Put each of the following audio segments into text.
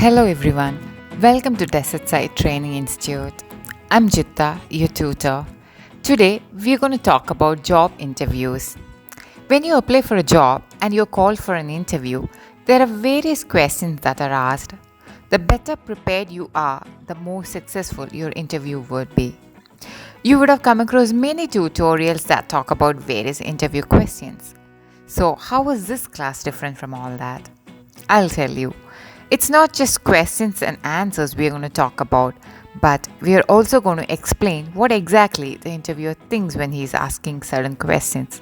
Hello everyone, welcome to Desert Side Training Institute. I'm Jitta, your tutor. Today we're going to talk about job interviews. When you apply for a job and you're called for an interview, there are various questions that are asked. The better prepared you are, the more successful your interview would be. You would have come across many tutorials that talk about various interview questions. So, how is this class different from all that? I'll tell you. It's not just questions and answers we're going to talk about, but we are also going to explain what exactly the interviewer thinks when he's asking certain questions,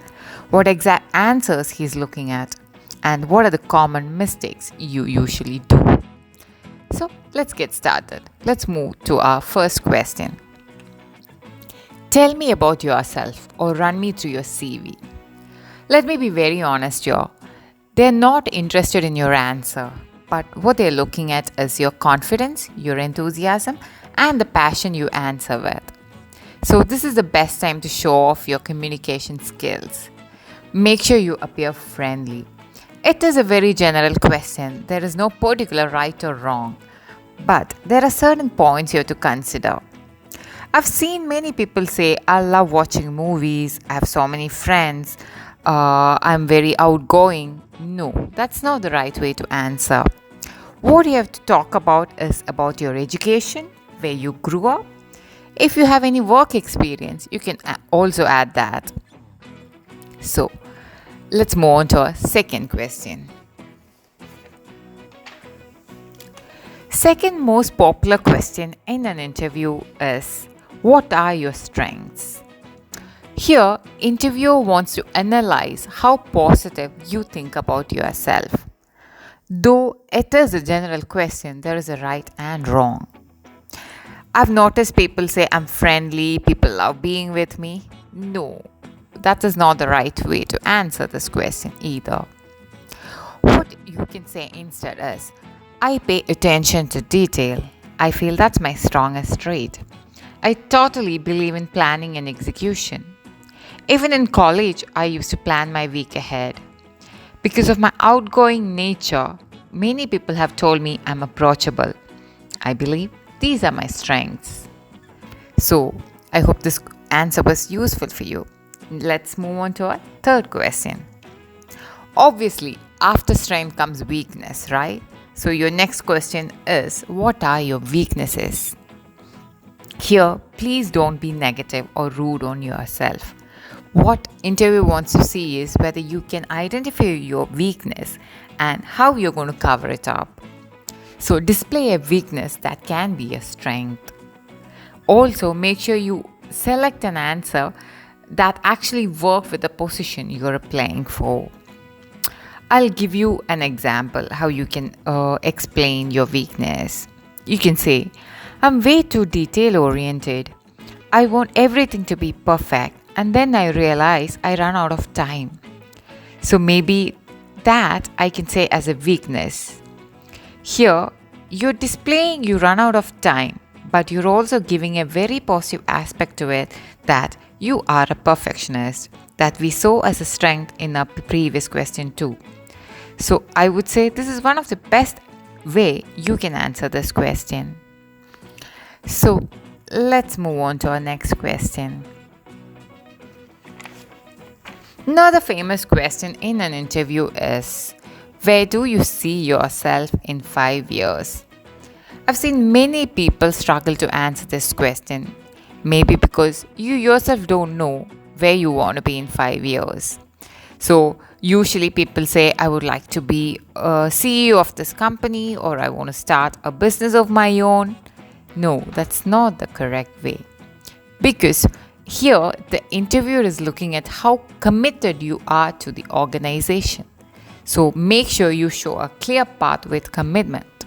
what exact answers he's looking at, and what are the common mistakes you usually do. So let's get started. Let's move to our first question. Tell me about yourself or run me through your CV. Let me be very honest here. They're not interested in your answer, but what they're looking at is your confidence, your enthusiasm, and the passion you answer with. So, this is the best time to show off your communication skills. Make sure you appear friendly. It is a very general question, there is no particular right or wrong, but there are certain points you have to consider. I've seen many people say, I love watching movies, I have so many friends, I'm very outgoing. No, that's not the right way to answer. What you have to talk about is about your education, where you grew up. If you have any work experience, you can also add that. So, let's move on to our second question. Second most popular question in an interview is, what are your strengths? Here, interviewer wants to analyze how positive you think about yourself. Though it is a general question, there is a right and wrong. I've noticed people say I'm friendly, people love being with me. No, that is not the right way to answer this question either. What you can say instead is, I pay attention to detail. I feel that's my strongest trait. I totally believe in planning and execution. Even in college, I used to plan my week ahead. Because of my outgoing nature, many people have told me I'm approachable. I believe these are my strengths. So, I hope this answer was useful for you. Let's move on to our third question. Obviously, after strength comes weakness, right? So, your next question is, what are your weaknesses? Here, please don't be negative or rude on yourself. What interviewer wants to see is whether you can identify your weakness and how you're going to cover it up. So display a weakness that can be a strength. Also, make sure you select an answer that actually works with the position you're applying for. I'll give you an example how you can explain your weakness. You can say, I'm way too detail oriented. I want everything to be perfect. And then I realize I run out of time. So maybe that I can say as a weakness. Here, you're displaying you run out of time, but you're also giving a very positive aspect to it that you are a perfectionist, that we saw as a strength in our previous question too. So I would say this is one of the best way you can answer this question. So let's move on to our next question. Another famous question in an interview is, where do you see yourself in 5 years? I've seen many people struggle to answer this question, maybe because you yourself don't know where you want to be in 5 years. So usually people say, I would like to be a CEO of this company, or I want to start a business of my own. No, that's not the correct way. Because here, the interviewer is looking at how committed you are to the organization. So make sure you show a clear path with commitment.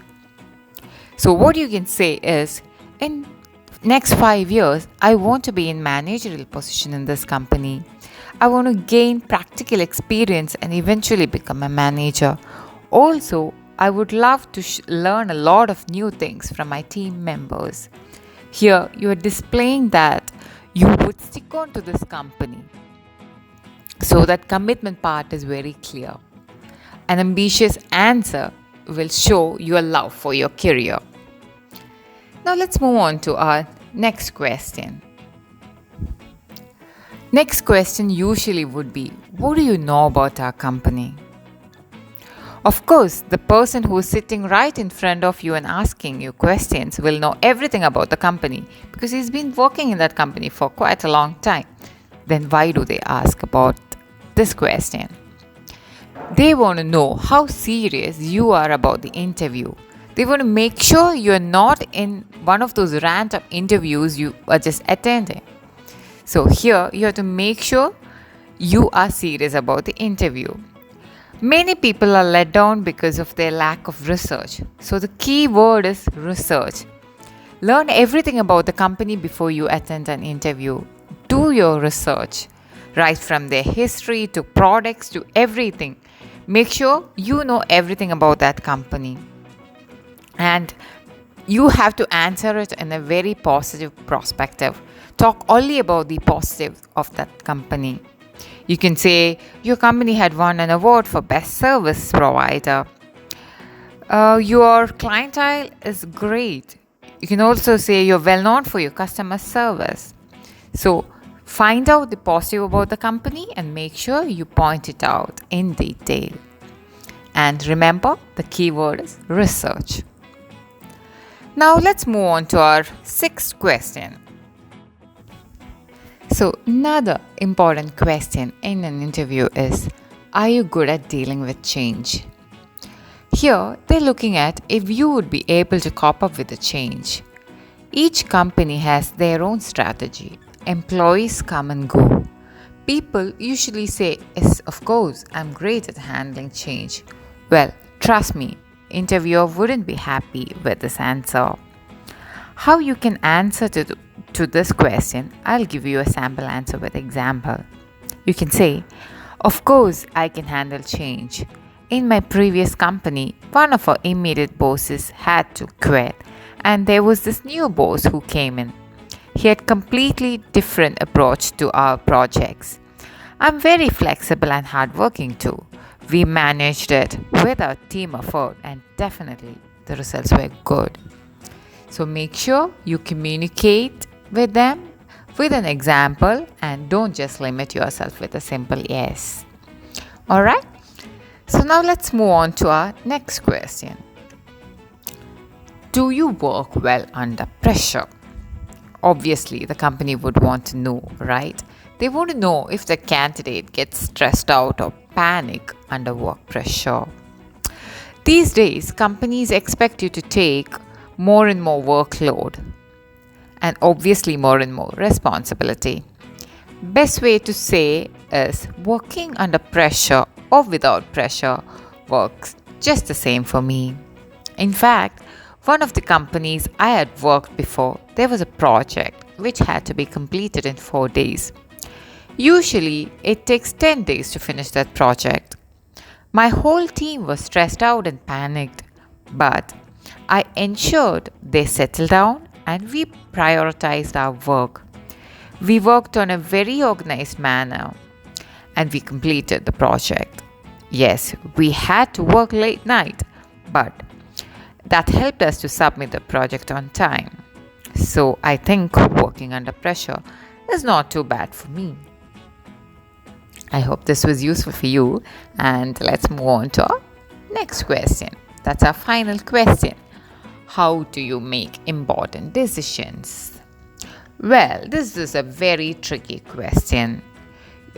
So what you can say is, in next 5 years, I want to be in managerial position in this company. I want to gain practical experience and eventually become a manager. Also, I would love to learn a lot of new things from my team members. Here, you are displaying that you would stick on to this company. So that commitment part is very clear. An ambitious answer will show your love for your career. Now let's move on to our next question. Next question usually would be, what do you know about our company? Of course, the person who is sitting right in front of you and asking you questions will know everything about the company because he's been working in that company for quite a long time. Then why do they ask about this question? They want to know how serious you are about the interview. They want to make sure you're not in one of those random interviews you are just attending. So here you have to make sure you are serious about the interview. Many people are let down because of their lack of research. So the key word is research. Learn everything about the company before you attend an interview. Do your research, right from their history to products to everything. Make sure you know everything about that company. And you have to answer it in a very positive perspective. Talk only about the positives of that company. You can say your company had won an award for best service provider. Your clientele is great. You can also say you're well known for your customer service. So find out the positive about the company and make sure you point it out in detail. And remember, the keyword is research. Now let's move on to our sixth question. So another important question in an interview is, are you good at dealing with change? Here they're looking at if you would be able to cope up with the change. Each company has their own strategy. Employees come and go. People usually say, yes, of course, I'm great at handling change. Well, trust me, interviewer wouldn't be happy with this answer. How you can answer to this question, I'll give you a sample answer with example. You can say, of course, I can handle change. In my previous company, one of our immediate bosses had to quit, and there was this new boss who came in. He had completely different approach to our projects. I'm very flexible and hardworking too. We managed it with our team effort, and definitely the results were good. So make sure you communicate with them with an example and don't just limit yourself with a simple yes. Alright? So now let's move on to our next question. Do you work well under pressure? Obviously, the company would want to know, right? They want to know if the candidate gets stressed out or panic under work pressure. These days, companies expect you to take more and more workload and obviously more and more responsibility. Best way to say is working under pressure or without pressure works just the same for me. In fact, one of the companies I had worked before, there was a project which had to be completed in 4 days. Usually, it takes 10 days to finish that project. My whole team was stressed out and panicked, but I ensured they settled down and we prioritized our work. We worked on a very organized manner and we completed the project. Yes, we had to work late night, but that helped us to submit the project on time. So I think working under pressure is not too bad for me. I hope this was useful for you, and let's move on to our next question. That's our final question. How do you make important decisions? Well, this is a very tricky question.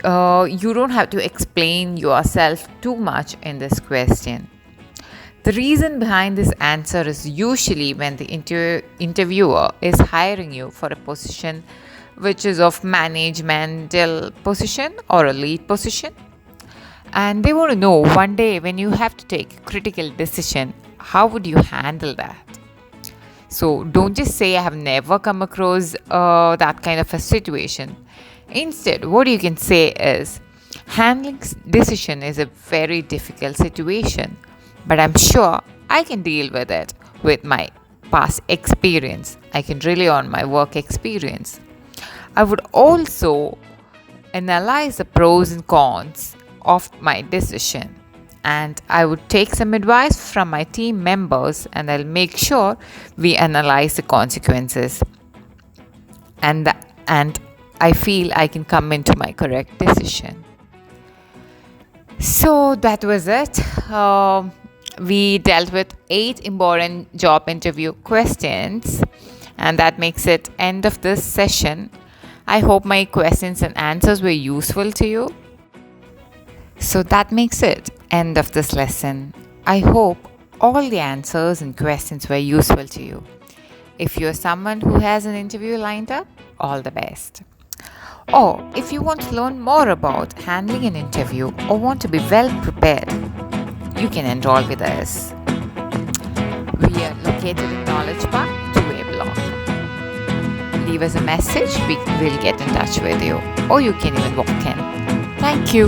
You don't have to explain yourself too much in this question. The reason behind this answer is usually when the interviewer is hiring you for a position which is of managemental position or a lead position. And they want to know one day when you have to take a critical decision, how would you handle that? So don't just say, I have never come across that kind of a situation. Instead, what you can say is, handling decision is a very difficult situation, but I'm sure I can deal with it with my past experience. I can rely on my work experience. I would also analyze the pros and cons of my decision. and I would take some advice from my team members, and I'll make sure we analyze the consequences, and I feel I can come into my correct decision. So that was it. We dealt with 8 important job interview questions, and that makes it end of this session. I hope my questions and answers were useful to you. So that makes it end of this lesson. I hope all the answers and questions were useful to you. If you're someone who has an interview lined up, all the best. Or if you want to learn more about handling an interview or want to be well prepared, you can enroll with us. We are located in Knowledge Park, 2A block. Leave us a message, we will get in touch with you, or you can even walk in. Thank you.